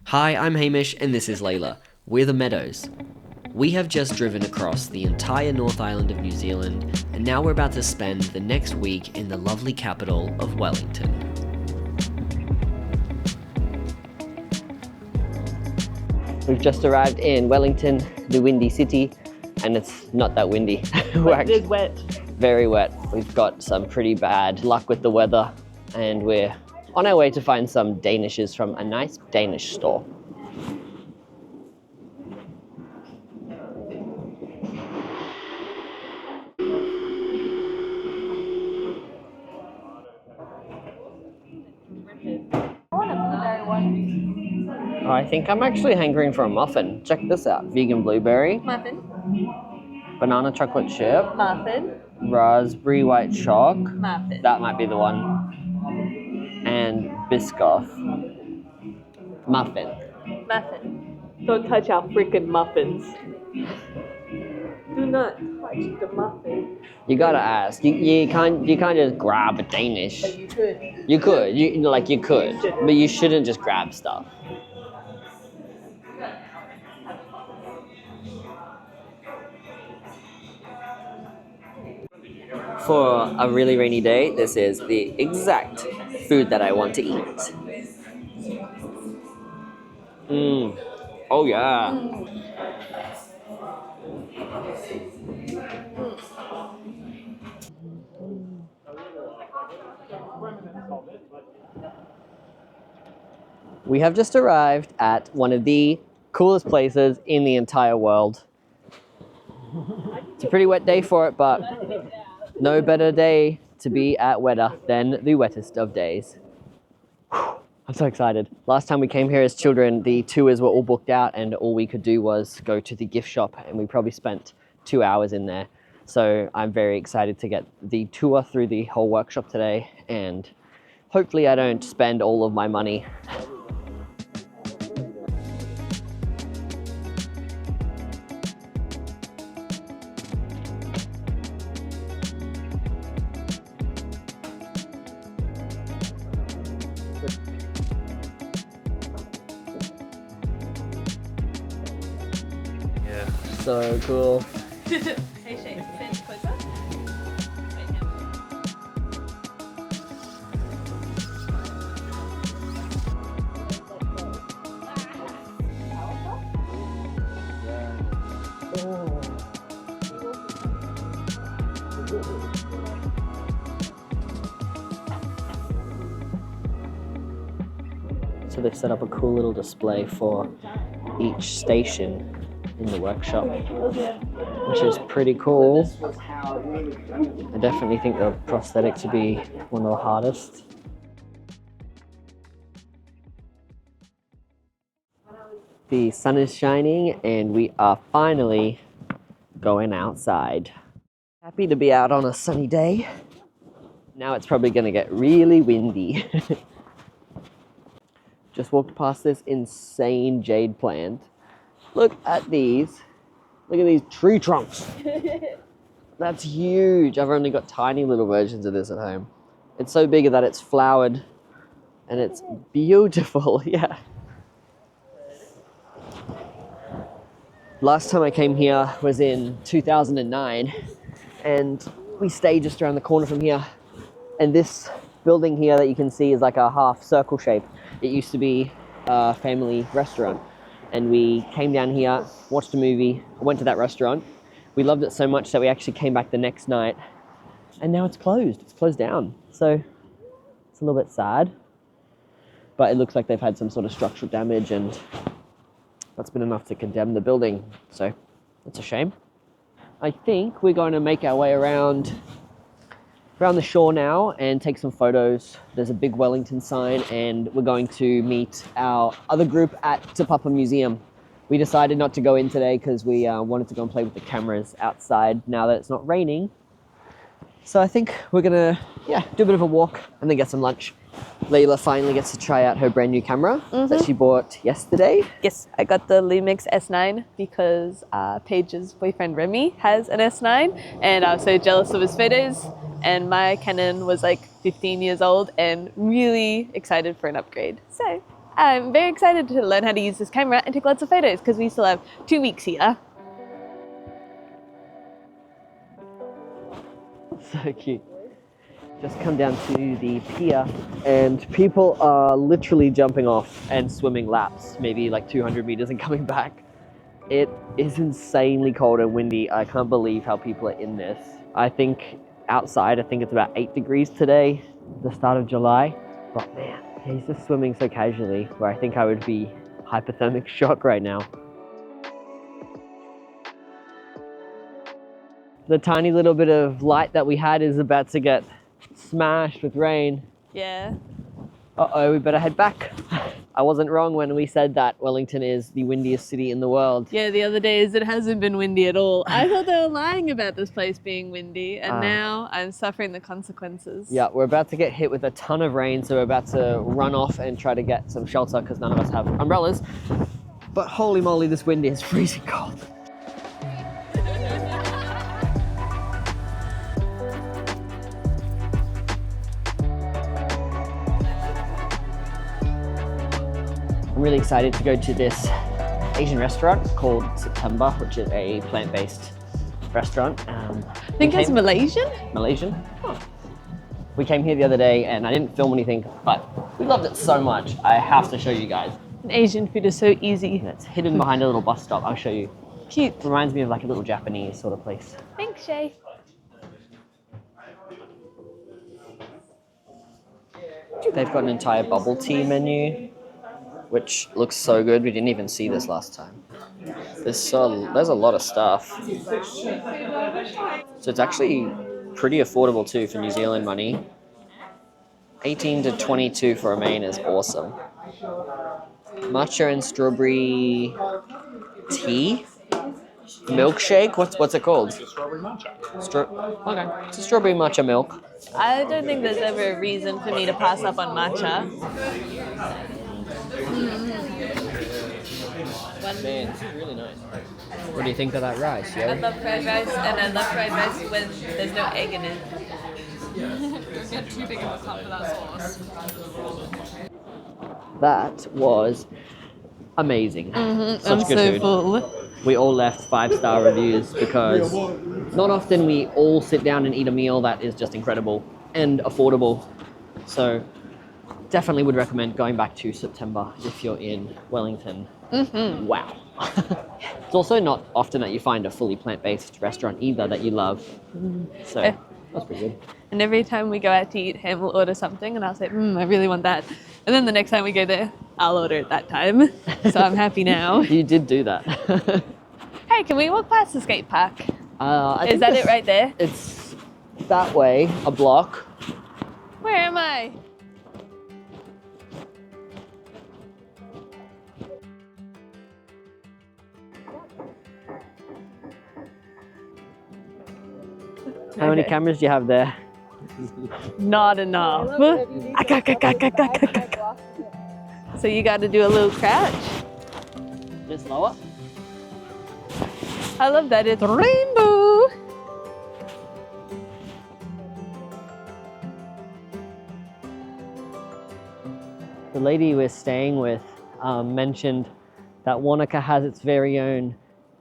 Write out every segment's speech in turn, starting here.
Hi, I'm Hamish and this is Layla. We're the Meadows. We have just driven across the entire North Island of New Zealand and now we're about to spend the next week in the lovely capital of Wellington. We've just arrived in Wellington, the windy city, and it's not that windy. It is wet. Very wet. We've got some pretty bad luck with the weather and we're on our way to find some Danishes from a nice Danish store. Oh, I think I'm actually hankering for a muffin. Check this out. Vegan blueberry. Muffin. Banana chocolate chip. Muffin. Raspberry white chalk. Muffin. That might be the one. And Biscoff. Muffin. Muffin. Don't touch our freaking muffins. Do not touch the muffin. You gotta ask. You can't just grab a Danish. But you could. You could. You could. But you shouldn't just grab stuff. For a really rainy day, this is the exact food that I want to eat. Oh yeah. We have just arrived at one of the coolest places in the entire world. It's a pretty wet day for it, but no better day to be at Weta than the wettest of days. I'm so excited. Last time we came here as children, the tours were all booked out and all we could do was go to the gift shop and we probably spent 2 hours in there. So I'm very excited to get the tour through the whole workshop today and hopefully I don't spend all of my money. So cool. Hey Shane, stand closer. So they've set up a cool little display for each station in the workshop, which is pretty cool. I definitely think the prosthetic to be one of the hardest. The sun is shining and we are finally going outside. Happy to be out on a sunny day. Now it's probably gonna get really windy. Just walked past this insane jade plant. Look at these. Look at these tree trunks. That's huge. I've only got tiny little versions of this at home. It's so big that it's flowered and it's beautiful, yeah. Last time I came here was in 2009 and we stayed just around the corner from here. And this building here that you can see is like a half circle shape. It used to be a family restaurant. And we came down here, watched a movie, went to that restaurant. We loved it so much that we actually came back the next night. And now it's closed. It's closed down. So it's a little bit sad. But it looks like they've had some sort of structural damage and that's been enough to condemn the building. So it's a shame. I think we're going to make our way around the shore now and take some photos. There's a big Wellington sign and we're going to meet our other group at Te Papa Museum. We decided not to go in today because we wanted to go and play with the cameras outside now that it's not raining. So I think we're gonna, do a bit of a walk and then get some lunch. Layla finally gets to try out her brand new camera that she bought yesterday. Yes, I got the Lumix S9 because Paige's boyfriend Remy has an S9 and I was so jealous of his photos and my Canon was like 15 years old and really excited for an upgrade. So I'm very excited to learn how to use this camera and take lots of photos because we still have 2 weeks here. So cute. Just come down to the pier and people are literally jumping off and swimming laps, maybe like 200 meters and coming back. It is insanely cold and windy. I can't believe how people are in this. I think outside, I think it's about 8 degrees today, the start of July. But man, he's just swimming so casually where I think I would be hypothermic shock right now. The tiny little bit of light that we had is about to get smashed with rain. Yeah. Uh-oh, we better head back. I wasn't wrong when we said that Wellington is the windiest city in the world. Yeah, the other days it hasn't been windy at all. I thought they were lying about this place being windy, and now I'm suffering the consequences. Yeah, we're about to get hit with a ton of rain, so we're about to run off and try to get some shelter because none of us have umbrellas. But holy moly, this wind is freezing cold. I'm really excited to go to this Asian restaurant called September, which is a plant-based restaurant. I think it's Malaysian? Malaysian? Oh. We came here the other day and I didn't film anything, but we loved it so much. I have to show you guys. Asian food is so easy. It's hidden behind a little bus stop. I'll show you. Cute. It reminds me of like a little Japanese sort of place. Thanks, Shay. They've got an entire bubble tea menu, which looks so good. We didn't even see this last time. There's a lot of stuff. So it's actually pretty affordable too for New Zealand money. 18 to 22 for a main is awesome. Matcha and strawberry tea? Milkshake? What's it called? Strawberry matcha. Okay, it's a strawberry matcha milk. I don't think there's ever a reason for me to pass up on matcha. Man, it's really nice. What do you think of that rice, I yo? love fried rice, and I love fried rice when there's no egg in it. Don't get too big of a cup for that sauce. That was amazing. Such I'm good so food. full. We all left 5-star reviews because not often we all sit down and eat a meal that is just incredible and affordable. So definitely would recommend going back to September if you're in Wellington. Wow. It's also not often that you find a fully plant-based restaurant either that you love. So that's pretty good. And every time we go out to eat, Ham will order something, and I'll say, I really want that. And then the next time we go there, I'll order it that time. So I'm happy now. You did do that. Hey, can we walk past the skate park? I Is think that this- it right there? It's that way, a block. Where am I? How many Okay. cameras do you have there? Not enough. So you got to do a little crouch. Just lower. I love that it's rainbow. The lady we're staying with mentioned that Wanaka has its very own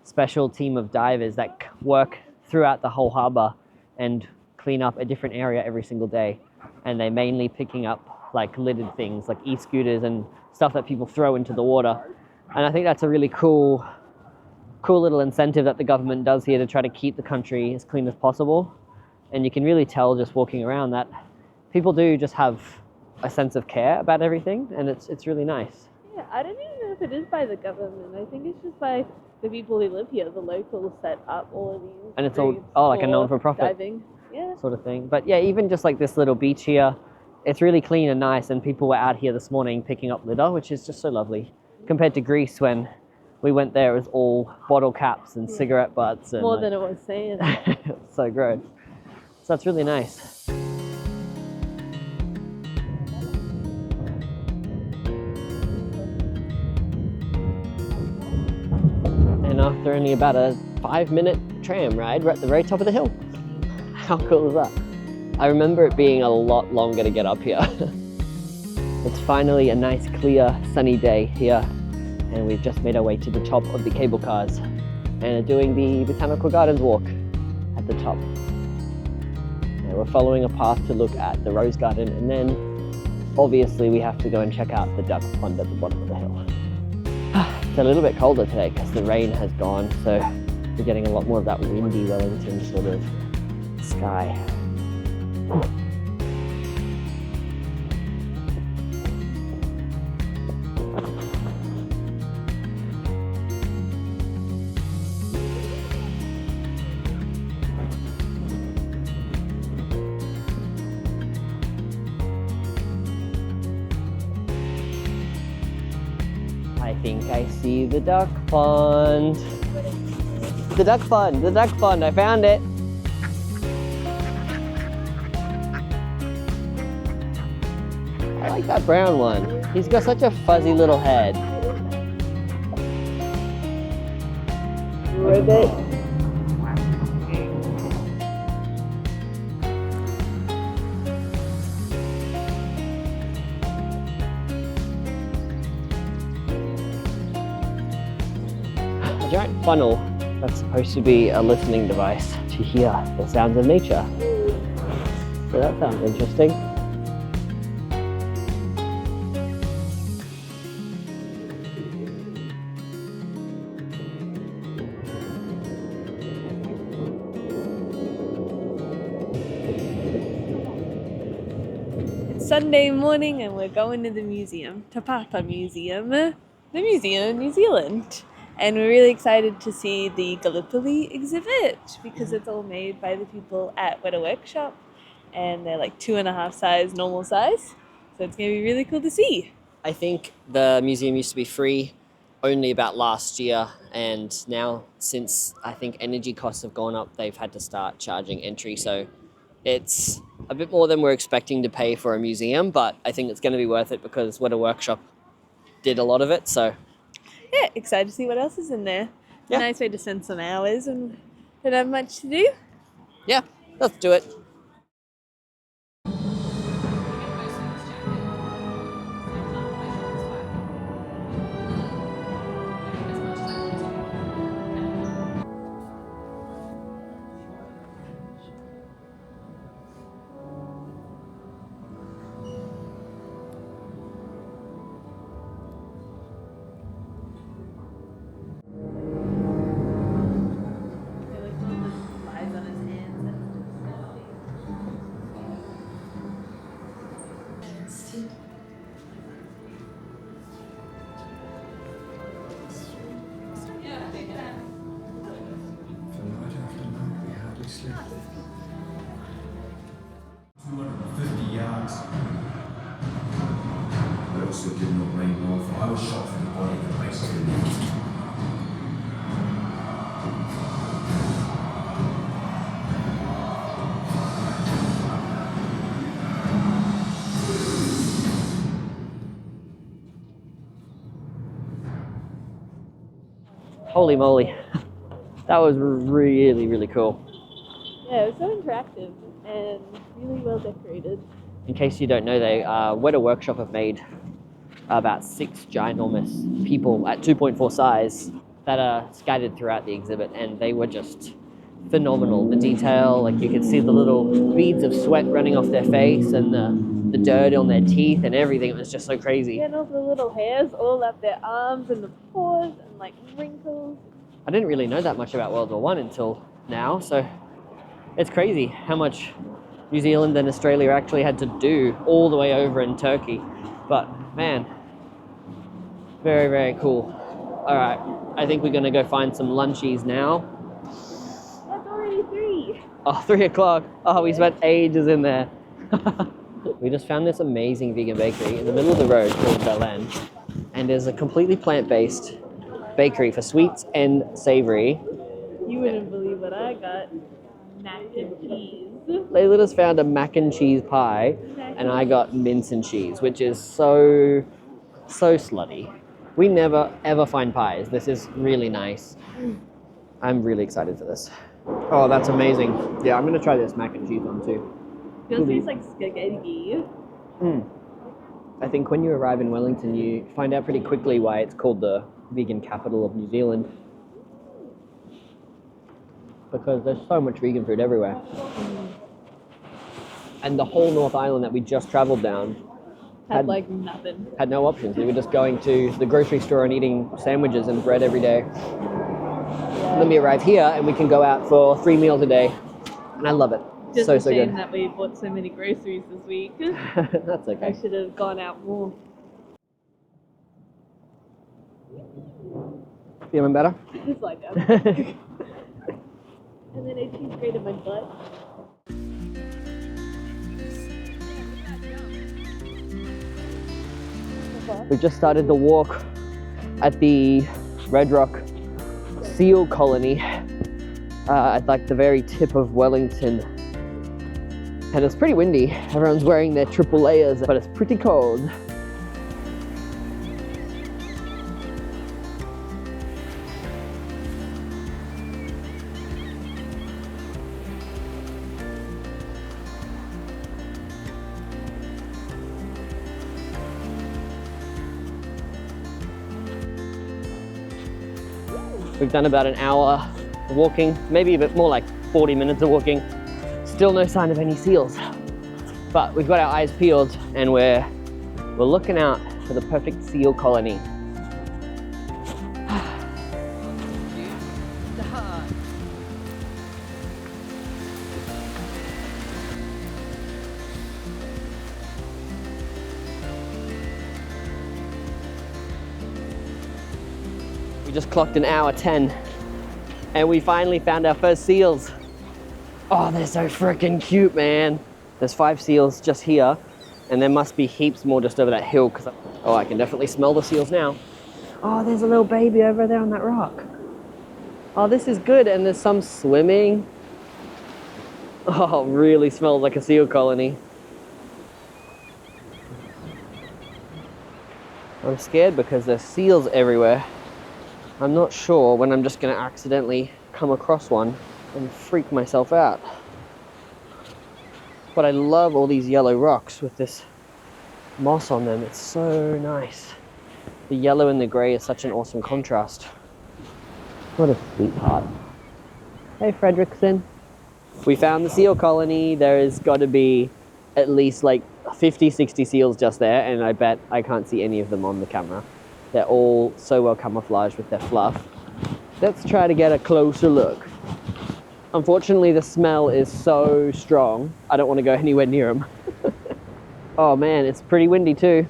special team of divers that work throughout the whole harbour and clean up a different area every single day. And they're mainly picking up like littered things like e-scooters and stuff that people throw into the water. And I think that's a really cool little incentive that the government does here to try to keep the country as clean as possible. And you can really tell just walking around that people do just have a sense of care about everything, and it's really nice. Yeah, I don't even know if it is by the government. I think it's just by the people who live here. The locals set up all of these. And it's all groups like a for non-for-profit diving. Yeah. sort of thing. But yeah, even just like this little beach here, it's really clean and nice, and people were out here this morning picking up litter, which is just so lovely. Compared to Greece, when we went there, it was all bottle caps and cigarette butts. And More than it was saying. it's so gross. So that's really nice. And after only about a 5-minute tram ride, we're at the very top of the hill. How cool is that? I remember it being a lot longer to get up here. It's finally a nice, clear, sunny day here, and we've just made our way to the top of the cable cars and are doing the Botanical Gardens walk at the top. And we're following a path to look at the rose garden, and then obviously we have to go and check out the duck pond at the bottom of the hill. It's a little bit colder today because the rain has gone, so we're getting a lot more of that windy Wellington sort of sky. I think I see the duck pond. The duck pond, I found it. I like that brown one. He's got such a fuzzy little head. Ribbit. A giant funnel that's supposed to be a listening device to hear the sounds of nature. So that sounds interesting. It's Sunday morning and we're going to the museum, Te Papa Museum, the museum in New Zealand. And we're really excited to see the Gallipoli exhibit because it's all made by the people at Weta Workshop, and they're like 2.5 size, normal size. So it's going to be really cool to see. I think the museum used to be free only about last year, and now since I think energy costs have gone up, they've had to start charging entry. So it's a bit more than we're expecting to pay for a museum, but I think it's going to be worth it because Weta Workshop did a lot of it. So Yeah, excited to see what else is in there. Yeah. Nice way to spend some hours and don't have much to do. yeah, let's do it. For night after night, we hardly slept. 250 yards. They also did not rain north. I was shot from the body of the base. Holy moly. That was really, really cool. Yeah, it was so interactive and really well decorated. In case you don't know, Weta Workshop have made about 6 ginormous people at 2.4 size that are scattered throughout the exhibit, and they were just phenomenal. The detail, like you could see the little beads of sweat running off their face and the dirt on their teeth and everything. It was just so crazy. Yeah, and all the little hairs all up their arms and the paws and like wrinkles. I didn't really know that much about World War I until now, so it's crazy how much New Zealand and Australia actually had to do all the way over in Turkey. But man, very, very cool. All right, I think we're gonna go find some lunchies now. That's already 3. Oh, 3 o'clock. Oh, we spent ages in there. We just found this amazing vegan bakery in the middle of the road called Belen, and there's a completely plant-based bakery for sweets and savory. You wouldn't believe what I got. Mac and cheese. Layla just found a mac and cheese pie, and I got mince and cheese, which is so slutty. We never ever find pies. This is really nice. I'm really excited for this. Oh, that's amazing. Yeah, I'm gonna try this mac and cheese one too. Feels tastes like spaghetti. I think when you arrive in Wellington, you find out pretty quickly why it's called the vegan capital of New Zealand. Because there's so much vegan food everywhere. And the whole North Island that we just traveled down Had like nothing. had no options. We were just going to the grocery store and eating sandwiches and bread every day. Then we arrive here and we can go out for 3 meals a day. And I love it. Just so a shame good. that we bought so many groceries this week. That's I okay. should have gone out more. Feeling better? Just like that. And then I cheese grated my butt. We just started the walk at the Red Rock seal colony at like the very tip of Wellington. And it's pretty windy. Everyone's wearing their triple layers, but it's pretty cold. We've done about an hour of walking, maybe a bit more, like 40 minutes of walking. Still no sign of any seals. But we've got our eyes peeled and we're looking out for the perfect seal colony. We just clocked an hour 10 and we finally found our first seals. Oh, they're so freaking cute, man. There's 5 seals just here and there must be heaps more just over that hill because I can definitely smell the seals now. Oh, there's a little baby over there on that rock. Oh, this is good. And there's some swimming. Oh, really smells like a seal colony. I'm scared because there's seals everywhere. I'm not sure when I'm just going to accidentally come across one and freak myself out. But I love all these yellow rocks with this moss on them. It's so nice. The yellow and the grey is such an awesome contrast. What a sweetheart. Hey, Fredrickson. We found the seal colony. There has got to be at least like 50, 60 seals just there, and I bet I can't see any of them on the camera. They're all so well camouflaged with their fluff. Let's try to get a closer look. Unfortunately, the smell is so strong, I don't want to go anywhere near them. Oh man, it's pretty windy too.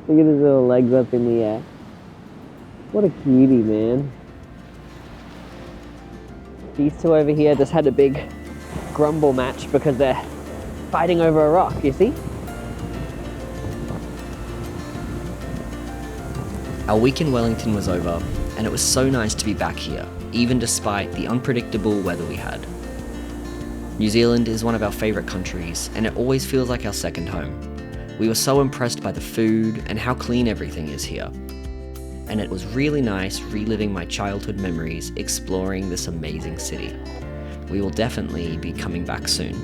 Look at his little legs up in the air. What a cutie, man. These two over here just had a big grumble match because they're fighting over a rock, you see? Our week in Wellington was over, and it was so nice to be back here, even despite the unpredictable weather we had. New Zealand is one of our favourite countries, and it always feels like our second home. We were so impressed by the food and how clean everything is here. And it was really nice reliving my childhood memories exploring this amazing city. We will definitely be coming back soon.